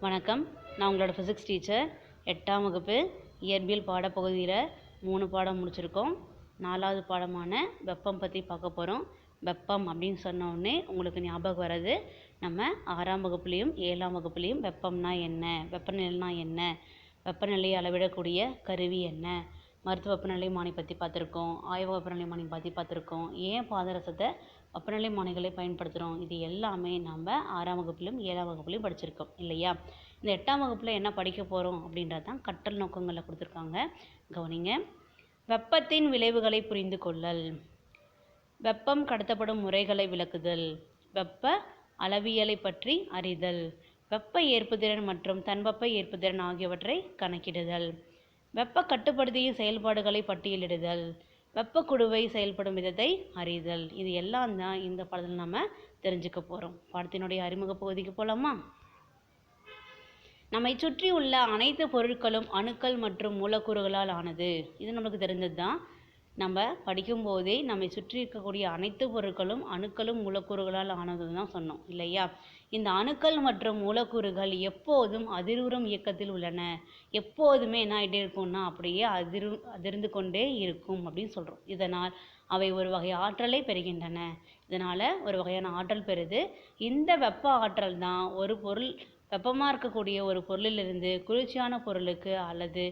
வணக்கம். நான் உங்களோட ஃபிசிக்ஸ் டீச்சர். 8ஆம் வகுப்பு இயற்பியல் பாடப்பகுதியில் 3 பாடம் முடிச்சிருக்கோம். 4வது பாடமான வெப்பம் பற்றி பார்க்க போகிறோம். வெப்பம் அப்படின்னு சொன்ன உடனே உங்களுக்கு ஞாபகம் வர்றது நம்ம 6ஆம் வகுப்புலேயும் 7ஆம் வகுப்புலேயும் வெப்பம்னா என்ன, வெப்பநிலைனா என்ன, வெப்பநிலையை அளவிடக்கூடிய கருவி என்ன, மருத்துவ வெப்பநிலைமானி பற்றி பார்த்துருக்கோம், ஆய்வக வெப்பநிலைமானி பற்றி பார்த்துருக்கோம், ஏன் பாதரசத்தை வெப்பநிலைமானிகளை பயன்படுத்துகிறோம், இது எல்லாமே நம்ம 6ஆம் வகுப்புலையும் 7ஆம் வகுப்புலையும் படிச்சிருக்கோம் இல்லையா. இந்த 8ஆம் வகுப்பில் என்ன படிக்க போகிறோம் அப்படின்றது தான் கற்றல் நோக்கங்களில் கொடுத்துருக்காங்க. கவனிங்க. வெப்பத்தின் விளைவுகளை புரிந்து கொள்ளல், வெப்பம் கடத்தப்படும் முறைகளை விளக்குதல், வெப்ப அளவியலை பற்றி அறிதல், வெப்ப ஏற்புத்திறன் மற்றும் தன்வெப்ப ஏற்புத்திறன் ஆகியவற்றை கணக்கிடுதல், வெப்ப கட்டுப்படுத்தியின் செயல்பாடுகளை பட்டியலிடுதல், வெப்பக்குடுவை செயல்படும் விதத்தை அறிதல். இது எல்லாம் தான் இந்த பாடத்தில் நம்ம தெரிஞ்சுக்க போகிறோம். பாடத்தினுடைய அறிமுக பகுதிக்கு போகலாமா? நம்மை சுற்றி உள்ள அனைத்து பொருட்களும் அணுக்கள் மற்றும் மூலக்கூறுகளால் ஆனது. இது நமக்கு தெரிஞ்சது தான். நம்ம படிக்கும்போதே நம்மை சுற்றி இருக்கக்கூடிய அனைத்து பொருட்களும் அணுக்களும் மூலக்கூறுகளால் ஆனதுன்னு தான் சொன்னோம் இல்லையா. இந்த அணுக்கள் மற்றும் மூலக்கூறுகள் எப்போதும் அதிர்வுறும் இயக்கத்தில் உள்ளன. எப்போதுமே என்ன ஆகிட்டே இருக்கும்னா அப்படியே அதிர்ந்து கொண்டே இருக்கும் அப்படின்னு சொல்கிறோம். இதனால் அவை ஒரு வகை ஆற்றலை பெறுகின்றன. இதனால் ஒரு வகையான ஆற்றல் பெறுது. இந்த வெப்ப ஆற்றல் தான் ஒரு பொருள் வெப்பமாக இருக்கக்கூடிய ஒரு பொருளிலிருந்து குளிர்ச்சியான பொருளுக்கு அல்லது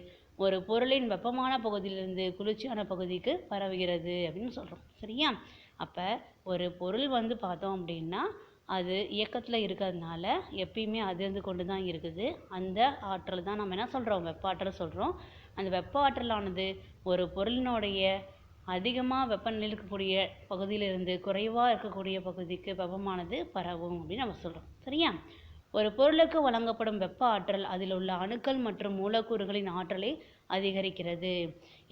ஒரு பொருளின் வெப்பமான பகுதியிலிருந்து குளிர்ச்சியான பகுதிக்கு பரவுகிறது அப்படின்னு சொல்கிறோம். சரியா? அப்போ ஒரு பொருள் பார்த்தோம் அப்படின்னா அது இயக்கத்தில் இருக்கிறதுனால எப்பயுமே அதிர்ந்து கொண்டு தான் இருக்குது. அந்த ஆற்றல் தான் நம்ம என்ன சொல்கிறோம், வெப்ப ஆற்றல் சொல்கிறோம். அந்த வெப்ப ஆற்றலானது ஒரு பொருளினுடைய அதிகமாக வெப்பநிலையில் இருக்கக்கூடிய பகுதியிலிருந்து குறைவாக இருக்கக்கூடிய பகுதிக்கு வெப்பமானது பரவும் அப்படின்னு நம்ம சொல்கிறோம். சரியா? ஒரு பொருளுக்கு வழங்கப்படும் வெப்ப ஆற்றல் அதில் உள்ள அணுக்கள் மற்றும் மூலக்கூறுகளின் ஆற்றலை அதிகரிக்கிறது.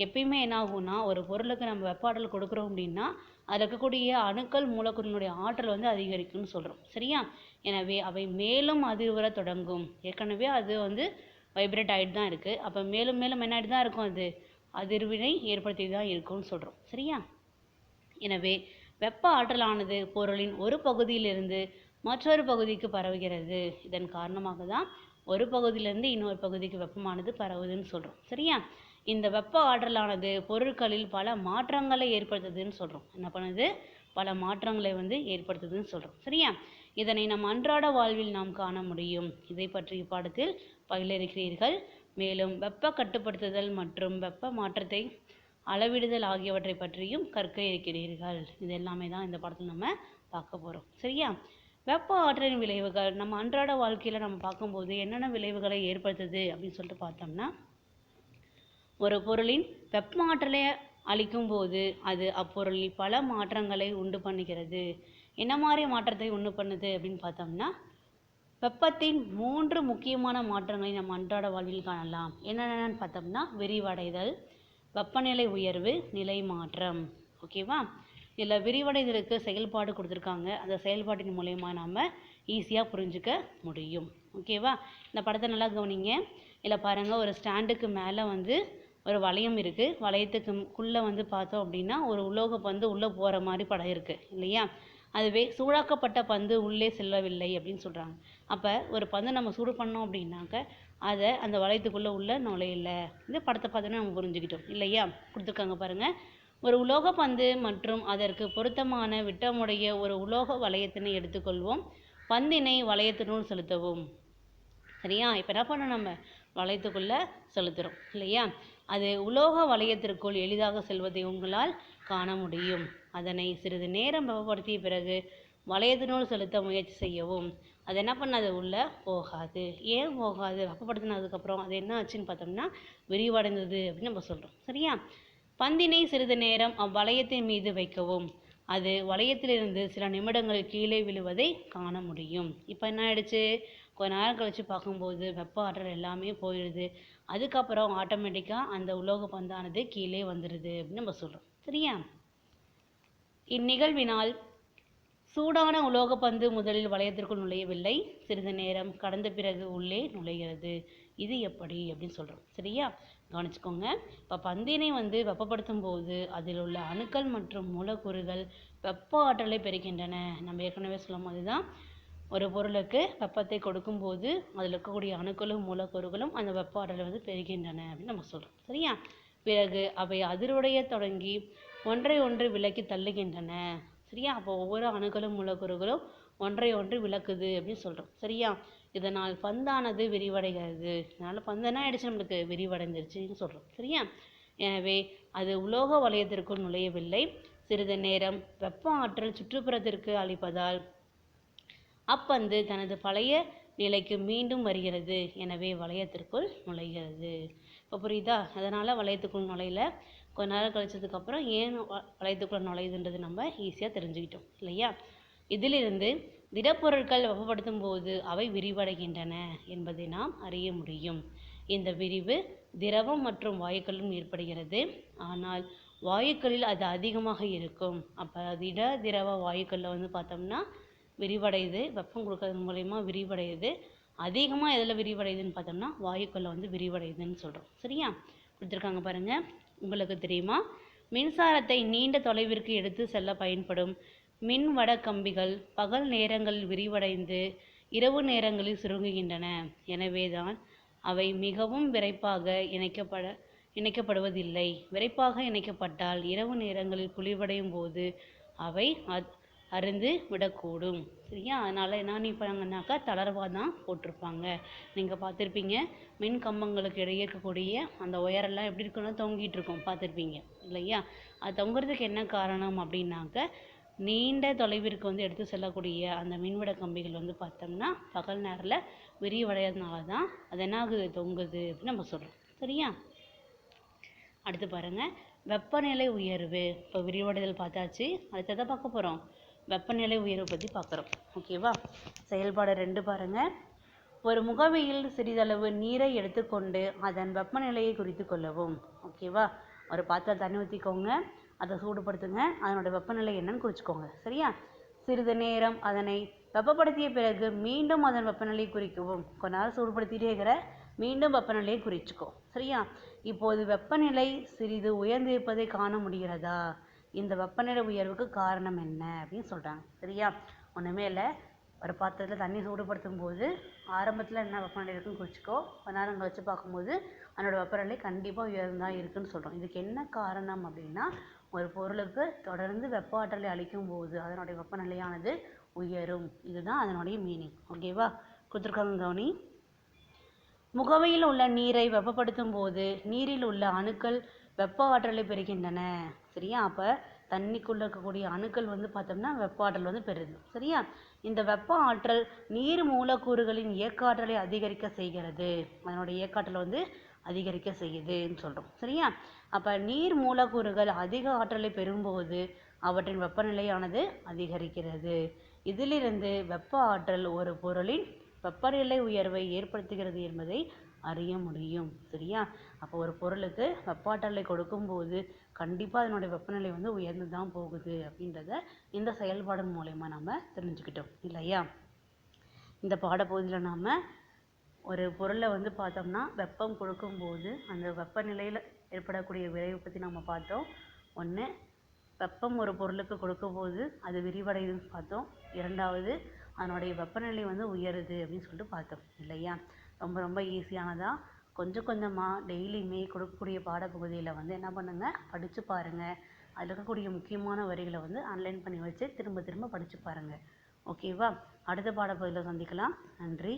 எப்பயுமே என்ன ஆகும்னா ஒரு பொருளுக்கு நம்ம வெப்ப ஆற்றல் கொடுக்குறோம் அப்படின்னா அதில் இருக்கக்கூடிய அணுக்கள் மூலக்கூறினுடைய ஆற்றல் அதிகரிக்கும்னு சொல்கிறோம். சரியா? எனவே அவை மேலும் அதிர்வுற தொடங்கும். ஏற்கனவே அது வைப்ரேட் ஆகிட்டு தான் இருக்குது. அப்போ மேலும் மேலும் என்ன ஆகிட்டு தான் இருக்கும், அது அதிர்வினை ஏற்படுத்தி தான் இருக்கும்னு சொல்கிறோம். சரியா? எனவே வெப்ப ஆற்றலானது பொருளின் ஒரு பகுதியிலிருந்து மற்றொரு பகுதிக்கு பரவுகிறது. இதன் காரணமாக தான் ஒரு பகுதியிலிருந்து இன்னொரு பகுதிக்கு வெப்பமானது பரவுதுன்னு சொல்கிறோம். சரியா? இந்த வெப்ப ஆற்றலானது பொருட்களில் பல மாற்றங்களை ஏற்படுத்துதுன்னு சொல்கிறோம். என்ன பண்ணுது? பல மாற்றங்களை ஏற்படுத்துதுன்னு சொல்கிறோம். சரியா? இதனை நம் அன்றாட வாழ்வில் நாம் காண முடியும். இதை பற்றிய பாடத்தில் பயில இருக்கிறீர்கள். மேலும் வெப்ப கட்டுப்படுத்துதல் மற்றும் வெப்ப மாற்றத்தை அளவிடுதல் ஆகியவற்றை பற்றியும் கற்க இருக்கிறீர்கள். இது எல்லாமே தான் இந்த பாடத்தில் நம்ம பார்க்க போகிறோம். சரியா? வெப்ப ஆற்றலின் விளைவுகள் நம்ம அன்றாட வாழ்க்கையில் நம்ம பார்க்கும்போது என்னென்ன விளைவுகளை ஏற்படுத்துது அப்படின்னு சொல்லிட்டு பார்த்தோம்னா, ஒரு பொருளின் வெப்ப ஆற்றலை அளிக்கும் போது அது அப்பொருளில் பல மாற்றங்களை உண்டு பண்ணுகிறது. என்ன மாதிரி மாற்றத்தை உண்டு பண்ணுது அப்படின்னு பார்த்தோம்னா, வெப்பத்தின் 3 முக்கியமான மாற்றங்களை நம்ம அன்றாட வாழ்வில் காணலாம். என்னென்னு பார்த்தோம்னா, விரிவடைதல், வெப்பநிலை உயர்வு, நிலை மாற்றம். ஓகேவா? இதில் விரிவடைதலுக்கு செயல்பாடு கொடுத்துருக்காங்க. அந்த செயல்பாட்டின் மூலயமா நம்ம ஈஸியாக புரிஞ்சுக்க முடியும். ஓகேவா? இந்த படத்தை நல்லா கவனிங்க. இதில் பாருங்கள், ஒரு ஸ்டாண்டுக்கு மேலே ஒரு வளையம் இருக்குது. வளையத்துக்குள்ளே பார்த்தோம் அப்படின்னா ஒரு உலோக பந்து உள்ளே போகிற மாதிரி படம் இருக்குது இல்லையா. அதுவே சூடாக்கப்பட்ட பந்து உள்ளே செல்லவில்லை அப்படின்னு சொல்கிறாங்க. அப்போ ஒரு பந்து நம்ம சூடு பண்ணோம் அப்படின்னாக்க அதை அந்த வளையத்துக்குள்ளே உள்ள நுழையில. இந்த படத்தை பார்த்தோன்னா நம்ம புரிஞ்சுக்கிட்டோம் இல்லையா. கொடுத்துருக்காங்க பாருங்கள். ஒரு உலோக பந்து மற்றும் அதற்கு பொருத்தமான விட்டமுடைய ஒரு உலோக வளையத்தினை எடுத்துக்கொள்வோம். பந்தினை வளையத்தினுள் செலுத்தவும். சரியா? இப்போ என்ன பண்ணோம், நம்ம வளையத்துக்குள்ளே செலுத்துகிறோம் இல்லையா. அது உலோக வளையத்திற்குள் எளிதாக செல்வதை உங்களால் காண முடியும். அதனை சிறிது நேரம் வெப்பப்படுத்திய பிறகு வளையத்தினுள் செலுத்த முயற்சி செய்யவும். அது என்ன பண்ணாது, உள்ளே போகாது. ஏன் போகாது? வெப்பப்படுத்தினதுக்கப்புறம் அது என்ன ஆச்சுன்னு பார்த்தோம்னா விரிவடைந்தது அப்படின்னு நம்ம சொல்கிறோம். சரியா? பந்தினை சிறிது நேரம் அவ்வளையத்தின் மீது வைக்கவும். அது வளையத்திலிருந்து சில நிமிடங்கள் கீழே விழுவதை காண முடியும். இப்போ என்ன ஆயிடுச்சு, கொஞ்ச நேரம் கழித்து பார்க்கும்போது வெப்ப ஆற்றல் எல்லாமே போயிடுது. அதுக்கப்புறம் ஆட்டோமேட்டிக்காக அந்த உலோக பந்தானது கீழே வந்துடுது அப்படின்னு நம்ம சொல்கிறோம். சரியா? இந்நிகழ்வினால் சூடான உலோக பந்து முதலில் வளையத்திற்குள் நுழையவில்லை. சிறிது நேரம் கடந்த பிறகு உள்ளே நுழைகிறது. இது எப்படி அப்படின்னு சொல்கிறோம். சரியா? கவனிச்சுக்கோங்க. இப்போ பந்தினை வெப்பப்படுத்தும் போது அதில் உள்ள அணுக்கள் மற்றும் மூலக்கூறுகள் வெப்ப ஆற்றலை பெறுகின்றன. நம்ம ஏற்கனவே சொல்லும் போது தான் ஒரு பொருளுக்கு வெப்பத்தை கொடுக்கும்போது அதில் இருக்கக்கூடிய அணுக்களும் மூலக்கூறுகளும் அந்த வெப்ப ஆற்றலை வந்து பெறுகின்றன அப்படின்னு நம்ம சொல்கிறோம். சரியா? பிறகு அவை அதிர்வடைய தொடங்கி ஒன்றை ஒன்று விலக்கி தள்ளுகின்றன. சரியா? அப்போ ஒவ்வொரு அணுக்களும் மூலக்கூறுகளும் ஒன்றை ஒன்று விலக்குது அப்படின்னு சொல்கிறோம். சரியா? இதனால் பந்தானது விரிவடைகிறது. இதனால் பந்து என்ன ஆயிடுச்சு, நம்மளுக்கு விரிவடைஞ்சிருச்சுன்னு சொல்கிறோம். சரியா? எனவே அது உலோக வளையத்திற்குள் நுழையவில்லை. சிறிது நேரம் வெப்ப ஆற்றல் சுற்றுப்புறத்திற்கு அளிப்பதால் அப்பந்து தனது பழைய நிலைக்கு மீண்டும் வருகிறது. எனவே வளையத்திற்குள் நுழைகிறது. இப்போ புரியுதா? அதனால் வளையத்துக்குள் நுழையல. கொஞ்ச நேரம் கழிச்சதுக்கப்புறம் ஏன் வளையத்துக்குள்ள நுழையுதுன்றது நம்ம ஈஸியாக தெரிஞ்சுக்கிட்டோம் இல்லையா? இதிலிருந்து திடப்பொருட்கள் வெப்பப்படுத்தும் போது அவை விரிவடைகின்றன என்பதை நாம் அறிய முடியும். இந்த விரிவு திரவம் மற்றும் வாயுக்களிலும் ஏற்படுகிறது. ஆனால் வாயுக்களில் அது அதிகமாக இருக்கும். அப்போ திரவ வாயுக்களில் வந்து பார்த்தோம்னா விரிவடையுது, வெப்பம் கொடுக்கறது மூலயமா விரிவடையுது. அதிகமாக எதில் விரிவடையுதுன்னு பார்த்தோம்னா வாயுக்களில் வந்து விரிவடையுதுன்னு சொல்கிறோம். சரியா? கொடுத்துருக்காங்க பாருங்கள். உங்களுக்கு தெரியுமா, மின்சாரத்தை நீண்ட தொலைவிற்கு எடுத்து செல்ல பயன்படும் மின்வட கம்பிகள் பகல் நேரங்களில் விரிவடைந்து இரவு நேரங்களில் சுருங்குகின்றன. எனவேதான் அவை மிகவும் விரைப்பாக இணைக்கப்படுவதில்லை. விரைப்பாக இணைக்கப்பட்டால் இரவு நேரங்களில் குளிர்வடையும் போது அவை அருந்து விடக்கூடும். சரியா? அதனால் என்ன நினைப்பாங்கன்னாக்கா தளர்வாக தான் போட்டிருப்பாங்க. நீங்கள் பார்த்துருப்பீங்க, மின் கம்பங்களுக்கு இடையே இருக்கக்கூடிய அந்த ஒயரெல்லாம் எப்படி இருக்குன்னா தொங்கிட்டு இருக்கும், பார்த்துருப்பீங்க இல்லையா? அது தொங்குறதுக்கு என்ன காரணம் அப்படின்னாக்க, நீண்ட தொலைவிற்கு வந்து எடுத்து செல்லக்கூடிய அந்த மின்வட கம்பிகள் வந்து பார்த்தோம்னா பகல் நேரில் விரிவடைகிறதுனால தான் அது என்ன ஆகுது, தொங்குது அப்படின்னு நம்ம சொல்கிறோம். சரியா? அடுத்து பாருங்கள், வெப்பநிலை உயர்வு. இப்போ விரிவடைதல் பார்த்தாச்சு. அடுத்ததை பார்க்க போகிறோம், வெப்பநிலை உயர்வு பற்றி பார்க்குறோம். ஓகேவா? செயல்பாடு 2 பாருங்கள். ஒரு முகவையில் சிறிதளவு நீரை எடுத்துக்கொண்டு அதன் வெப்பநிலையை குறித்து கொள்ளவும். ஓகேவா? ஒரு பாத்திரம் தண்ணி ஊற்றிக்கோங்க, அதை சூடுபடுத்துங்க, அதனோட வெப்பநிலை என்னன்னு குறிச்சிக்கோங்க. சரியா? சிறிது நேரம் அதனை வெப்பப்படுத்திய பிறகு மீண்டும் அதன் வெப்பநிலையை குறிக்கவும். கொஞ்ச நேரம் சூடுபடுத்திட்டே இருக்கிற, மீண்டும் வெப்பநிலையை குறிச்சிக்கோ. சரியா? இப்போது வெப்பநிலை சிறிது உயர்ந்திருப்பதை காண முடிகிறதா? இந்த வெப்பநிலை உயர்வுக்கு காரணம் என்ன அப்படின்னு சொல்கிறாங்க. சரியா? ஒன்றுமே இல்லை, ஒரு பாத்திரத்தில் தண்ணி சூடுபடுத்தும் போது ஆரம்பத்தில் என்ன வெப்பநிலை இருக்குன்னு குறிச்சிக்கோ. கொஞ்ச நேரம் கழிச்சு பார்க்கும்போது அதனோட வெப்பநிலை கண்டிப்பாக உயர்ந்தான் இருக்குன்னு சொல்கிறோம். இதுக்கு என்ன காரணம் அப்படின்னா, ஒரு பொருளுக்கு தொடர்ந்து வெப்ப ஆற்றலை அளிக்கும் போது அதனுடைய வெப்பநிலையானது உயரும். இதுதான் அதனுடைய மீனிங். ஓகேவா? கொடுத்துருக்காங்க, கவனி. முகவையில் உள்ள நீரை வெப்பப்படுத்தும் போது நீரில் உள்ள அணுக்கள் வெப்ப ஆற்றலை பெறுகின்றன. சரியா? அப்போ தண்ணிக்குள்ளே இருக்கக்கூடிய அணுக்கள் வந்து பார்த்தோம்னா வெப்ப ஆற்றல் வந்து பெறுது. சரியா? இந்த வெப்ப ஆற்றல் நீர் மூலக்கூறுகளின் இயக்க ஆற்றலை அதிகரிக்க செய்கிறது. அதனுடைய இயக்க ஆற்றலை வந்து அதிகரிக்க செய்யுதுன்னு சொல்கிறோம். சரியா? அப்போ நீர் மூலக்கூறுகள் அதிக ஆற்றலை பெறும்போது அவற்றின் வெப்பநிலையானது அதிகரிக்கிறது. இதிலிருந்து வெப்ப ஆற்றல் ஒரு பொருளின் வெப்பநிலை உயர்வை ஏற்படுத்துகிறது என்பதை அறிய முடியும். சரியா? அப்போ ஒரு பொருளுக்கு வெப்ப ஆற்றலை கொடுக்கும்போது கண்டிப்பாக அதனுடைய வெப்பநிலை வந்து உயர்ந்து தான் போகுது அப்படின்றத இந்த செயல்பாடு மூலயமா நம்ம தெரிஞ்சுக்கிட்டோம் இல்லையா? இந்த பாடப்பகுதியில் நாம் ஒரு பொருளை வந்து பார்த்தோம்னா வெப்பம் கொடுக்கும்போது அந்த வெப்பநிலையில் ஏற்படக்கூடிய விளைவை பற்றி நம்ம பார்த்தோம். ஒன்று, வெப்பம் ஒரு பொருளுக்கு கொடுக்கும்போது அது விரிவடையுதுன்னு பார்த்தோம். இரண்டாவது, அதனுடைய வெப்பநிலை வந்து உயருது அப்படின்னு சொல்லிட்டு பார்த்தோம் இல்லையா? ரொம்ப ரொம்ப ஈஸியானதாக கொஞ்சம் கொஞ்சமாக டெய்லியுமே கொடுக்கக்கூடிய பாடப்பகுதியில் வந்து என்ன பண்ணுங்கள், படித்து பாருங்கள். அதில் இருக்கக்கூடிய முக்கியமான வரிகளை வந்து அன்லைன் பண்ணி வச்சு திரும்ப திரும்ப படித்து பாருங்கள். ஓகேவா? அடுத்த பாடப்பகுதியில் சந்திக்கலாம். நன்றி.